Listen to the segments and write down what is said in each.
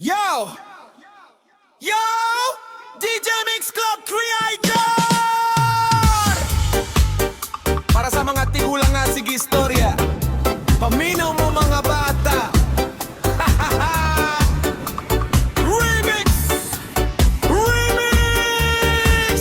Yo! Yo! DJ Mix Club Creator! Para sa mga tigulang nga sige istorya, paminaw mo mga bata. Remix! Remix!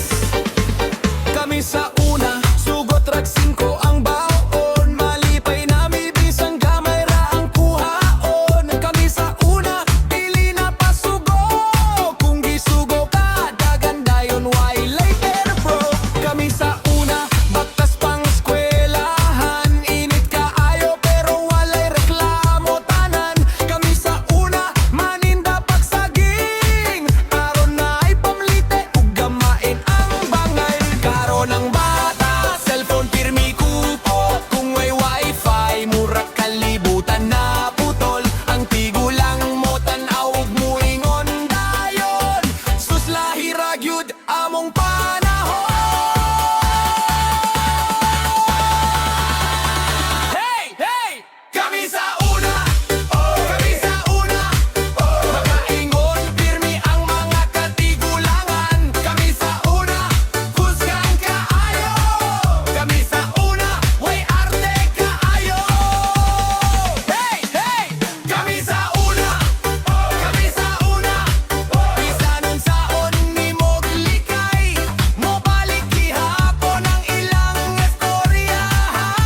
Kami sa una, sugot rag 5 ang baon. Malipay na may bisang gamay ra ang kuhaon. Kami sa una, pili na pasugo. Kung gisugo ka, dagan dayon why later bro. Kami sa una, baktas pang eskwelahan. Init kaayo pero walay reklamo tanan. Kami sa una, maninda pagsaging. Aron na ay pamlite ug gamain ang bangay. Karon ang bata, cellphone pirmi kupot. Kung may wifi, mura kalibutan na putol. Ang tigulang mo tanaw ug muingon dayon. Sus lahi ra gyud among panahon. Hey! Hey! Kami sa una, kami sa una, makaingon pirmi ang mga katigulangan. Kami sa una, husgan kaayo. Kami sa una, way arte kaayo. Hey! Hey! Kami sa una, kami sa una, bisanon saon nimog likay. Mobalik gihapon ang ilang istoryahan.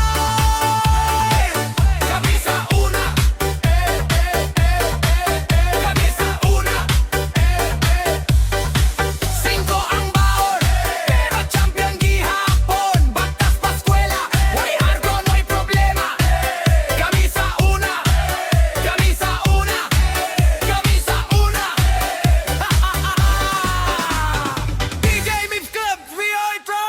Kami sa una, kami sa una, 5 ang baon, pero champion gihapon. Baktas pa eskwela, way argon, way problema. Kami sa una, kami sa una, kami sa una. DJ Mix Club Creator!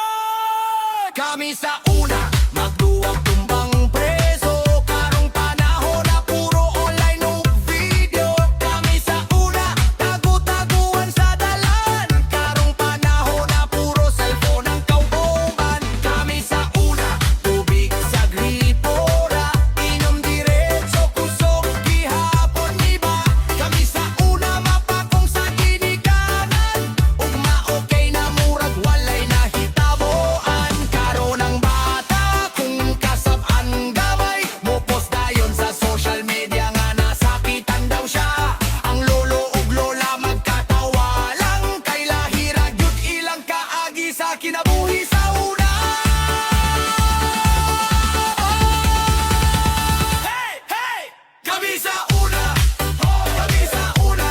Kami sa una, magduwag tumbang preso. Karong panahon na puro online ug video. Kami sa una, tagu-taguan sa dalan. Karong panahon na puro cellphone ang kauboban. Kami sa una, tubig sa gripora. Inom diretso kusog gihapon iba. Kami sa una, mapakong sa ginikanan. Ug ma-okay na murag walay nahitaboan. Karon ang bata, kung kasab-an gamay, mopos dayon sa social media nga nasakitan daw siya. Ang lolo ug lola magkatawa lang. Kay lahira gyud ilang kaagi sa kinabuhi sa una. Hey! Hey! Kami sa una, kami sa una,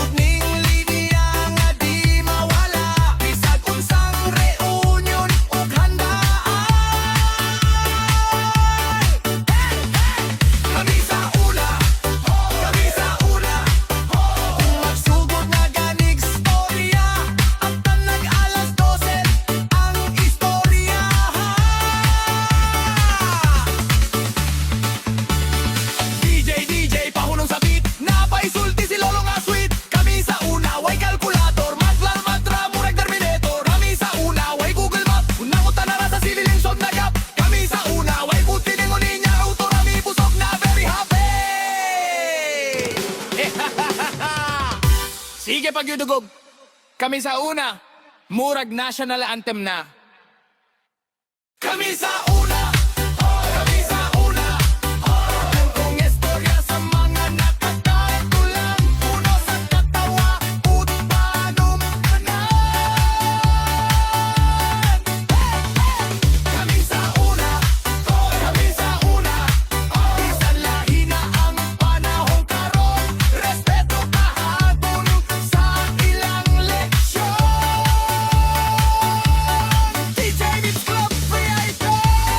ug ning linya nga di mawala. Bisag unsang reunion ug handaan. Hey! Hey! Kami sa una, kami sa una, kung magsugod nga ganig storya. Abtan nag-alas 12 ang istoryahan. DJ, pahunong sa beat. Napaisulti si lolo nga sweet. Kami sa una, way kalkulator. Maglarmatra, murag Terminator. Kami sa una, way Google Map. Unangutan na sa sililing sod na gap. Kami sa una, way puti ningon niya. Auto rami pusok na very happy. Sige pagyudugog. Kami sa una, murag national anthem na. Kami sa una, kami sa una, kung istorya sa mga nakakatulang. Puno sa katawa, ut panumkanan. Kami sa una, kami sa una, bisan lahi na ang panahon karon. Respeto kahapon sa ilang leksyon. DJ Mix Club Creator!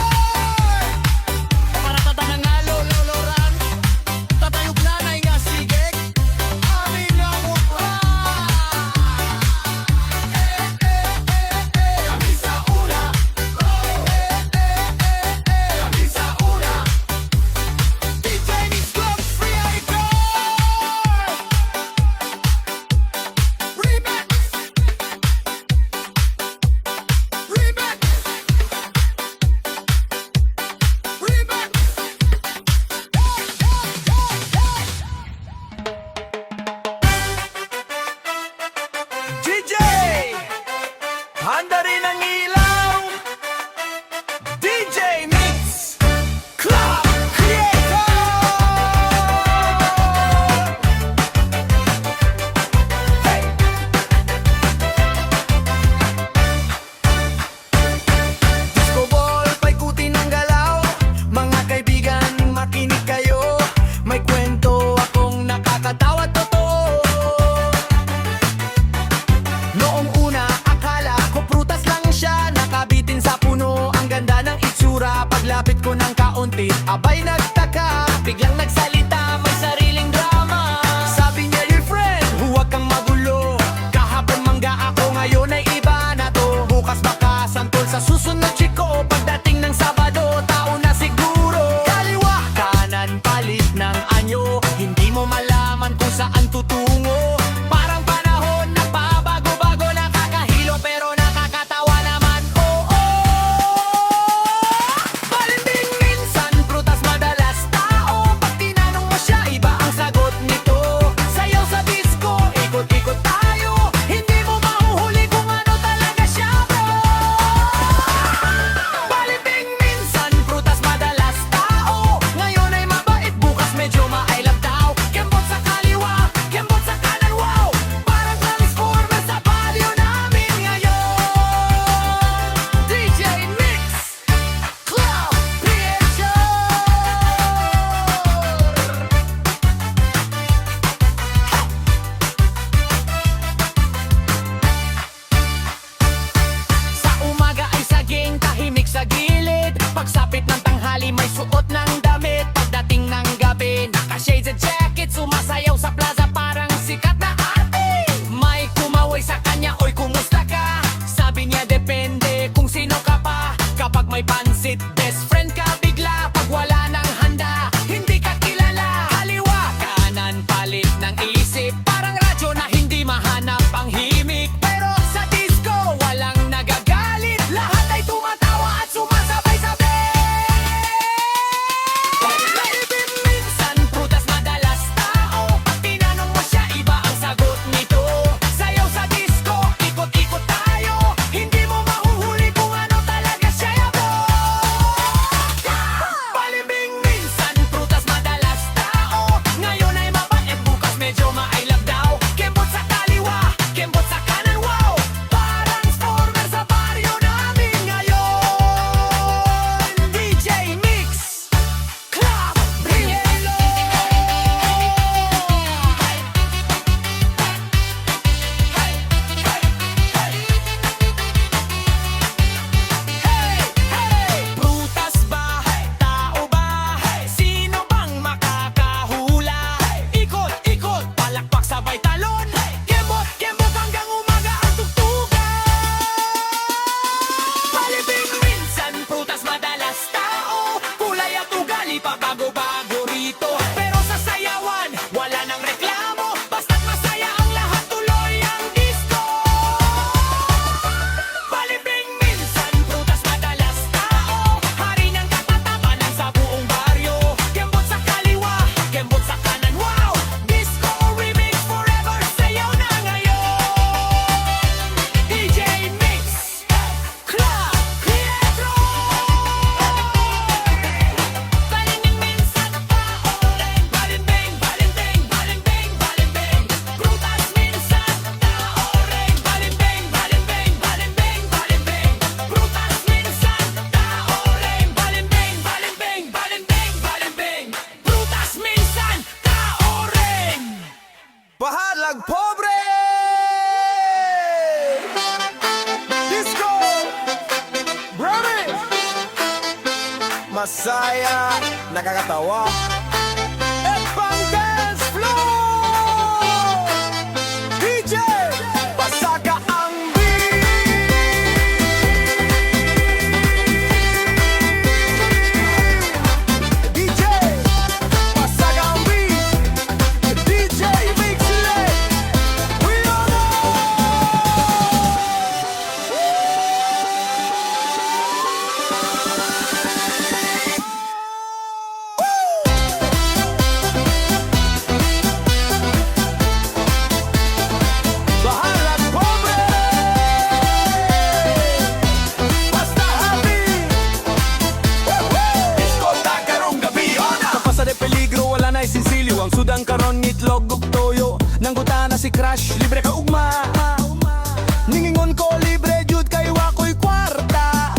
Bahalag pobre! Disco! Brave! Masaya, nakakatawa at pang dance floor! DJ! Pasaga ang beat! DJ! Pasaga ang beat! DJ Mix Leg! We are Bahalag pobre! Basta happy! Iskota karong gabi, ona! Kapasa de peligro, wala na'y sinsiliw. Ang sudang karon ngitlog ug toyo. Nang gutana si Crush, libre ka ugma. Ningingon ko libre jud kay wako'y kwarta.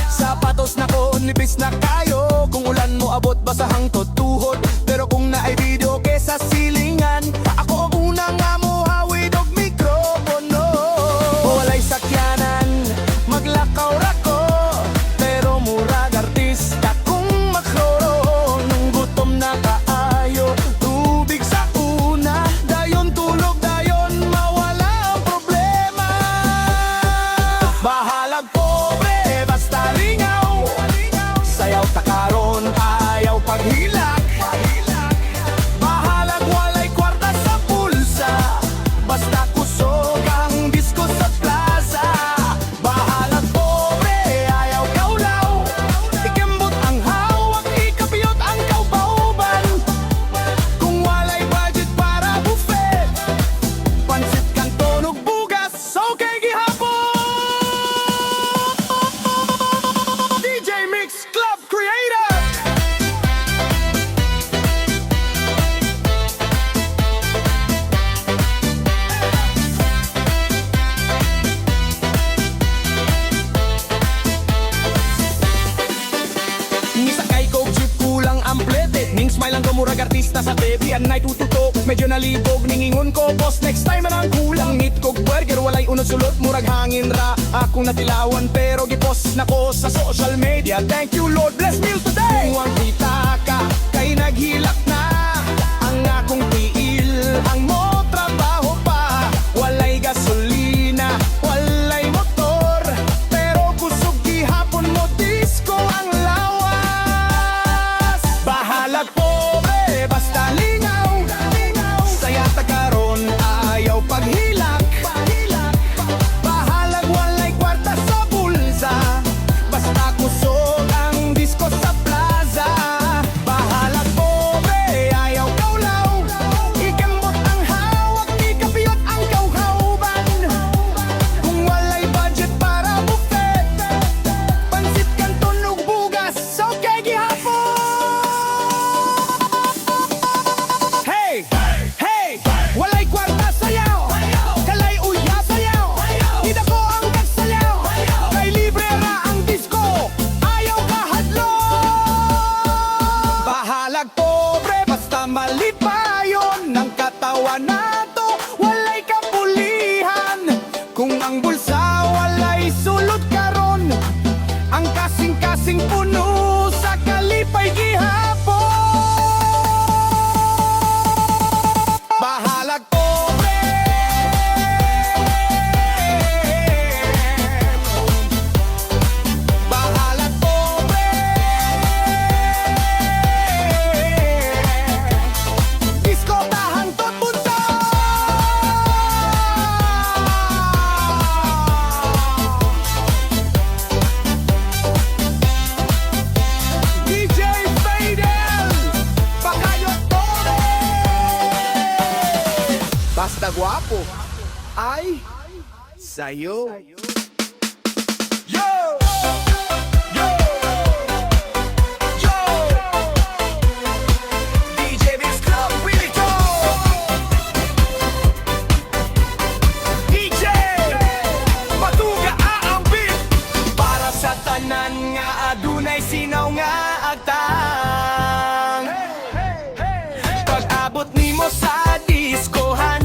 Sapatos na ko, nipis na kayo. Kung ulan mo abot basahang tuhod. Pero kung naay video kesa silingan, ako ang una nga mo hawid og mikropono. Walay sakyanan, maglakaw rako. Pero murag artista kung makloro. Nung gutom na kaayo, tubig sa una. Dayon tulog, dayon mawala ang problema. Bahalag pobre, basta lingaw. Sayaw takaron, ayaw paghilak. Bahalag walay kwarta sa bulsa. Basta kusog ang disco sa plaza. Bahalag pobre, ayaw kaulaw. Ikembot ang hawak, ikapiyot ang kaubauban. Kung walay budget para buffet, pansit kanton ug bugas, okay gihapon. DJ Mix Club Creator. Nisakay ko jeep kulang ang plete. Ning smile ang kamurag artista sa TV. An night tututok, medyo nalibog. Ningingon ko, boss, next time man ang kulang. Meat kog burger, walay unod sulot. Murag hangin ra, akong natilawan. Pero gipost na ko sa social media. Thank you Lord, bless meal today. Kung ang kita ka, kay naghilak na ang akong tiil. Ang mo trabaho pa, walay gasolina, walay motor. Pero kusog gihapon mo disco ang lawas. Bahalag pobre, basta lingaw. Saya takaron, ayaw paghilak. Bahalag walay kwarta sa bulsa. Basta kusog ang disco sa plaza. Bahalag pobre, ayaw kaulaw. Ikambot ang hawak, ikapiyot ang kauhauban. Kung walay budget para buffet, pansit kanton ug bugas, okay gihapon. Hey! Hey! Walay kwarta sayaw. Kalay uya sayaw. Di ko ang kagsayaw. Kay libre ra ang disco. Ayaw kahadlok. Bahalag pobre, basta malipayon. Ng katawan nato, walay kapulihan. Kung ang bulsa walay sulod karon, ang kasing-kasing puno sa kalipay gihapon. Bahalag pobre. Bahalag pobre. Disco tahang tot punta. DJ Fadel, Pakayot Pobre. Basta guwapo ay sa'yo. Yo! Yo! Yo! DJ Mix Club, Willie Joe! DJ! Matuga ang beat! Para sa tanan nga adunay sinaw nga agtang. Pag-abot nimo sa diskohan,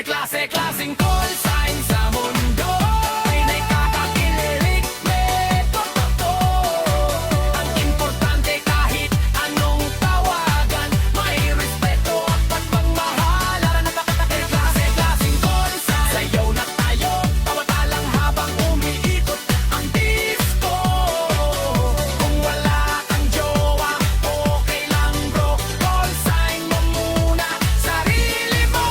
klase-klaseng call sign sa mundo. May nakakakilig, may totoo. Ang importante kahit anong tawagan, may respeto at pagmamahalan. May klase-klaseng call sign. Sayaw na tayo, tawa lang habang umiikot ang disco. Kung wala kang jowa, okay lang bro. Call sign mo muna sarili mo.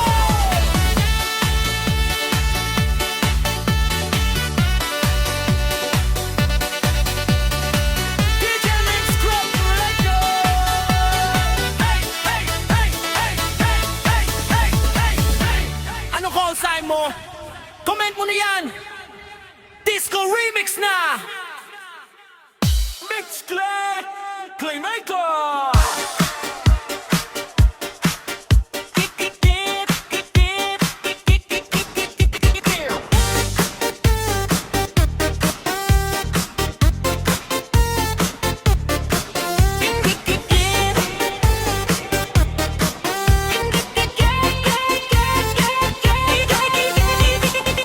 DJ Mix Club Radio. Hey, hey, hey, hey, hey, hey, hey, hey, hey. Ano call sign mo? Comment mo na yan. Disco remix na. Mix Club Playmaker.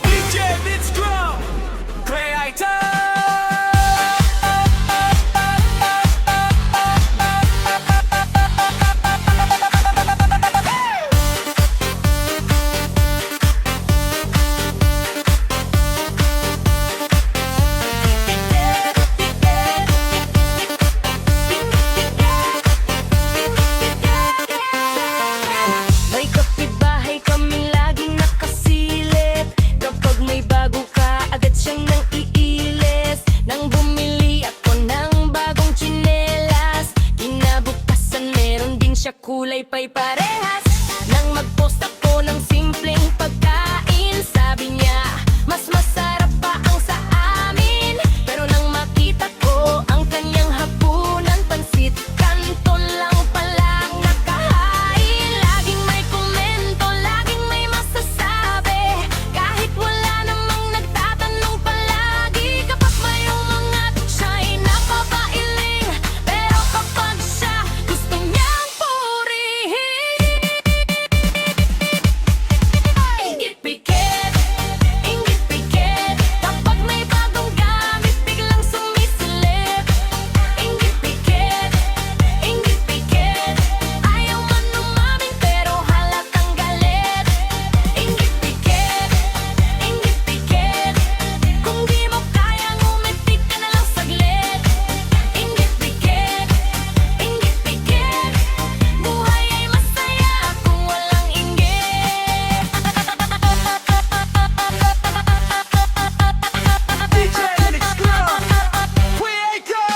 DJ Mix Club Creator. May kapitbahay kaming laging nakasilip. Kapag may bago ka, agad siyang nang iilis. Nang bumili ako ng bagong tsinelas, kinabukasan meron din siya kulay pa'y parehas. Nang mag-post ako ng simpleng pagkain, sabi niya, mas masarap pa ang sa amin. Pero nang makita ko ang kanyang hapunan, pansit kanton lang palang nakahain. Laging may komento, laging may masasabi, kahit wala namang nagtatanong palagi. Kapag may umangat, siya'y napapailing, pero kapag siya gusto niyang purihin, inggit pikit, inggit pikit. Kapag may bagong gamit, biglang sumisilip. Inggit pikit, inggit pikit. Ayaw man umamin pero halatang galit. Inggit pikit, inggit pikit. Kung di mo kayang umitik ka na lang saglit. Inggit pikit, inggit pikit. Buhay ay masaya kung walang inggit. DJ Mix Club Creator.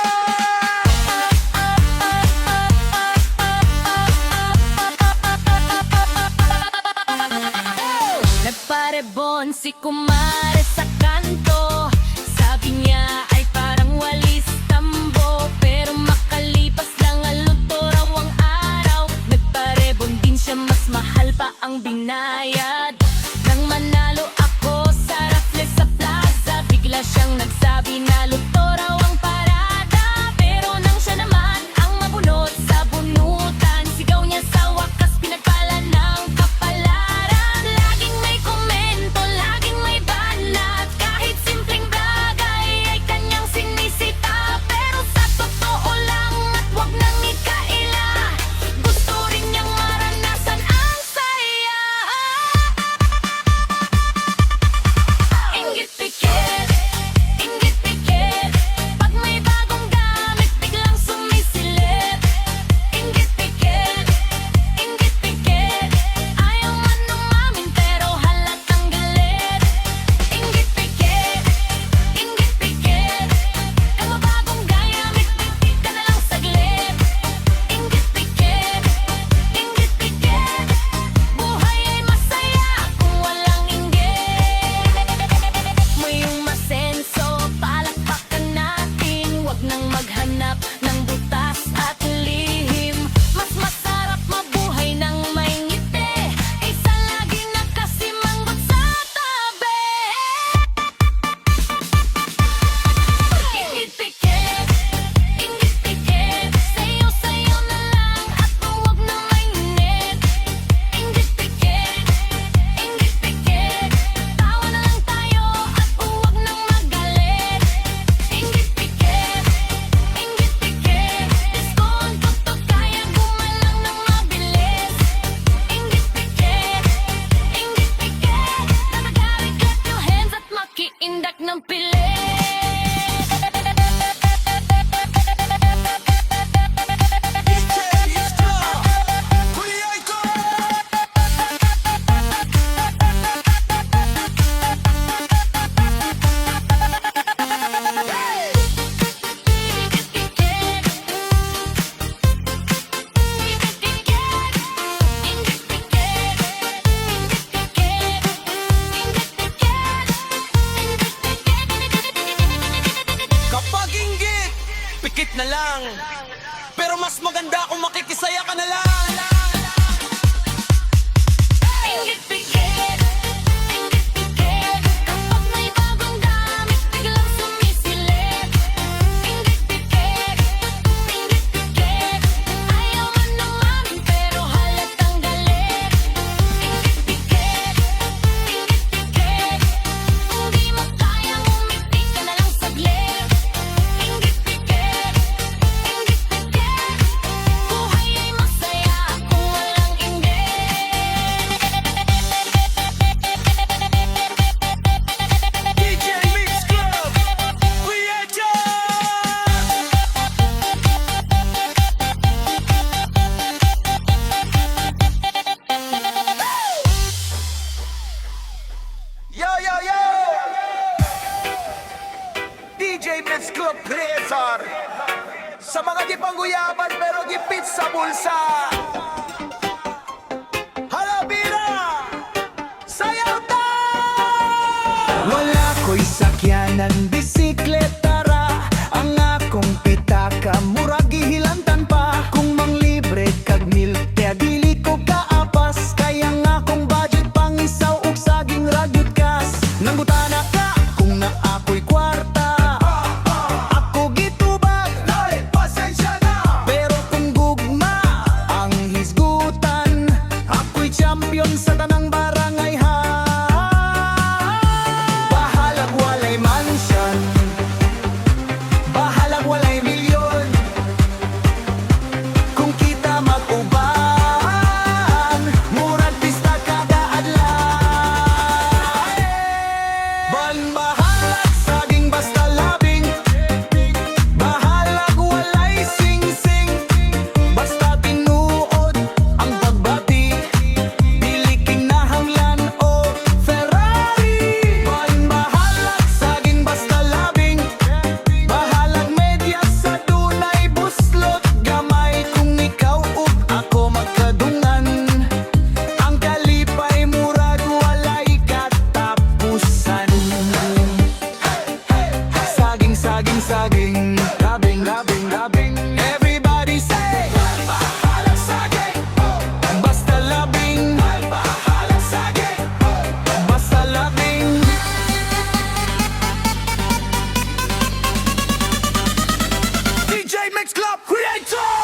Nagparebon si kumare sa kanto, sabi niya ay parang walis tambo. Pero makalipas lang ang luto raw ang araw, nagparebon din siya, mas mahal pa ang binayad. Nang manalo ako sa Raffles sa plaza, bigla siyang nagsabi na luto raw ang parada. Pero nang siya naman ang mabunot sa bunutan, sigaw niya sa wakas pinagpala ng kapalaran. Laging may komento, laging may banat, kahit simpleng bagay ay kanyang sinisita. Pero sa totoo lang at wag nang ikaila, gusto rin niyang maranasan ang saya. Inggit pikit, inggit pikit. tanan bisikleta ra ang akong pitaka murag gihilantan pa kung manglibre kag milk dili ko kaapas kaya nga akong budget pangisaw ug saging ragyod kas nangutana ka kung na ako'y kwarta ako gitubag pasensya na pero kung gugma ang hisgutan ako'y champion sa tanang barangay ha bahalag walay mansyan bahalag walay milyon kung kita mag-uban murag pista kada adlaw ban bahalag saging basta labing bahalag walay sing-sing basta tinuod ang pagbati dili kinahanglan o Ferrari ban bahalag saging basta labing bahalag medyas sa dunay buslot gamay kung ikaw ug ako magkadungan ang kalipay murag walay katapusan saging saging saging labing labing labing everybody say bahalag saging basta labing bahalag saging basta labing DJ Mix Club Creator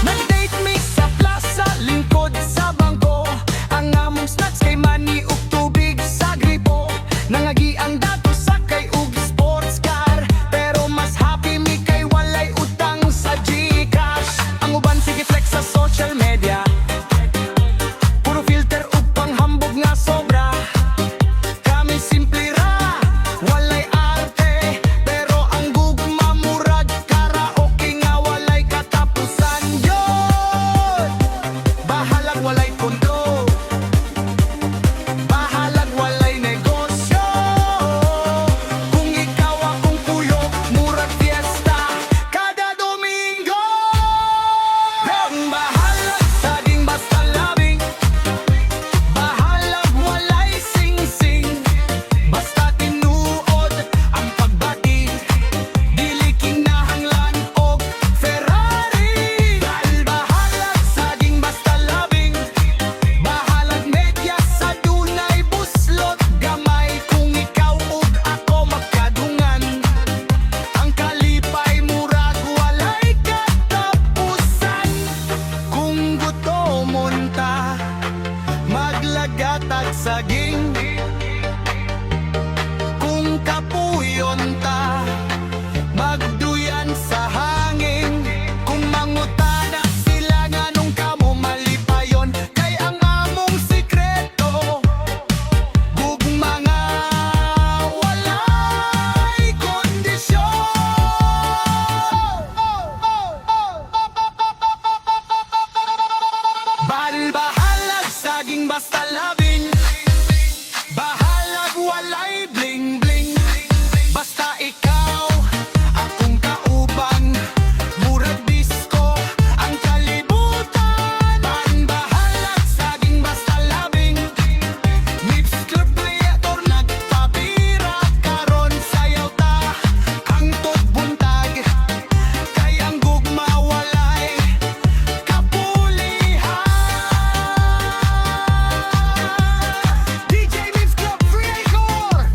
Nag-date me sa plaza, lingkod sa bangko ang among snacks kay mani ug tubig sa gripo nangagi ang dato sakay ug sports car pero mas happy mi kay walay utang sa GCash ang uban sige flex sa social media puro filter ug panghambog nga sobra kami simple ra walay arte pero ang gugma murag karaoke nga walay katapusan yon bahalag walay kondo bahalag walay negosyo kung ikaw akong puyo murag fiesta kada Domingo ang bahalag saging basta labing bahalag walay sing-sing basta tinuod ang pagbati dili kinahanglan og Ferrari dahil bahalag saging basta labing bahalag medyas sa dunay buslot gamay kung ikaw ug ako magkadungan ang kalipay murag walay katapusan kung gutomon ta maglagatag saging kung kapuyon ta magduyan sa hangin kung mangutana sila nganong kamo malipayon kay ang among sikreto gugma nga walay kondisyon bahalag saging basta labing bahalag walay bling bling basta ikaw akong kauban murag disco ang kalibutan bahalag saging basta labing Mix Club Creator nagpapira karon sayaw ta ang buntag kay ang gugma walay kapulihan DJ Mix Club Creator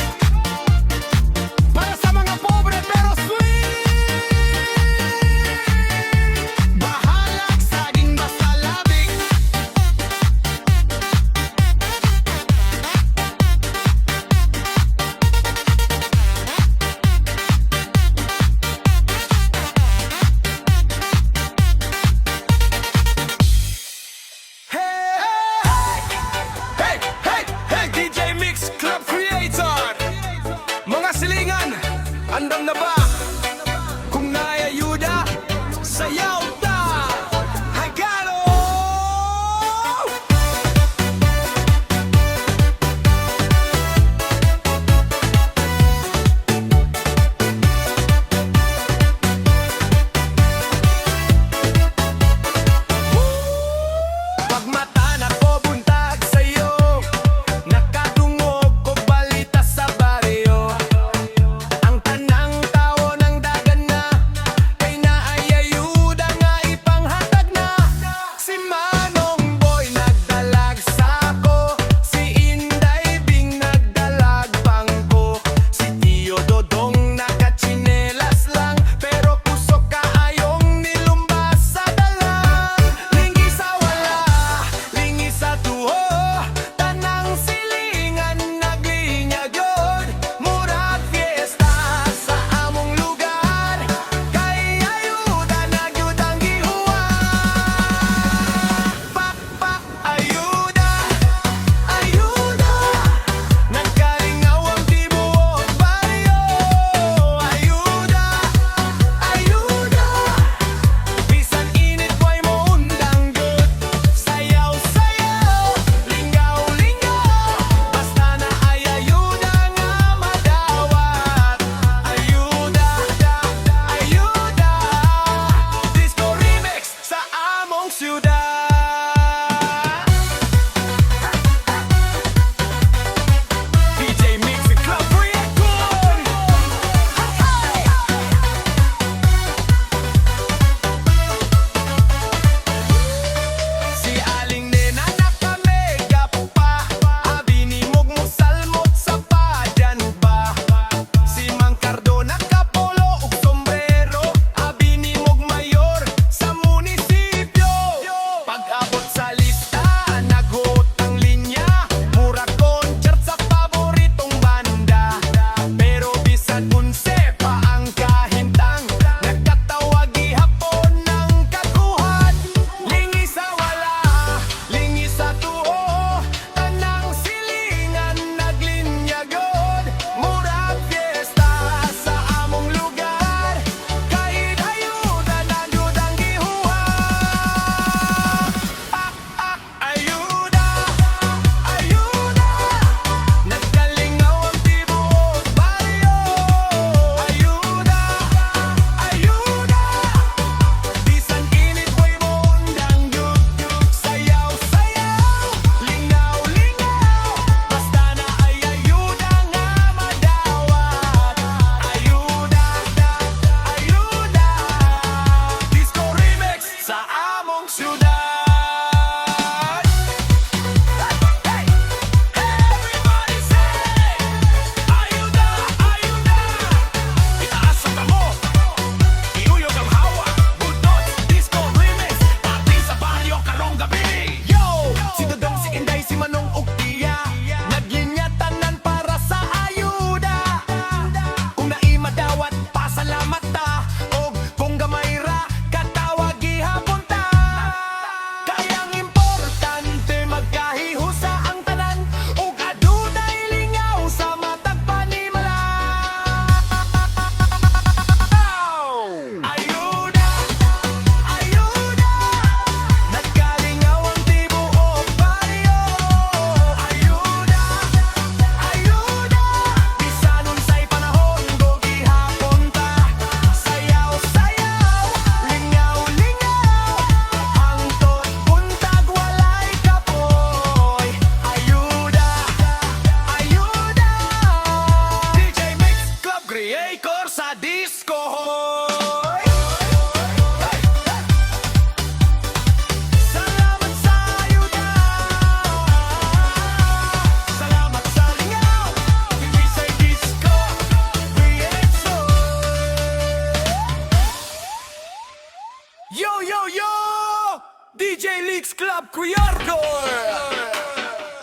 Sub Creator!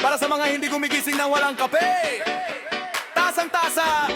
Para sa mga hindi gumigising ng walang kape, tasang-tasa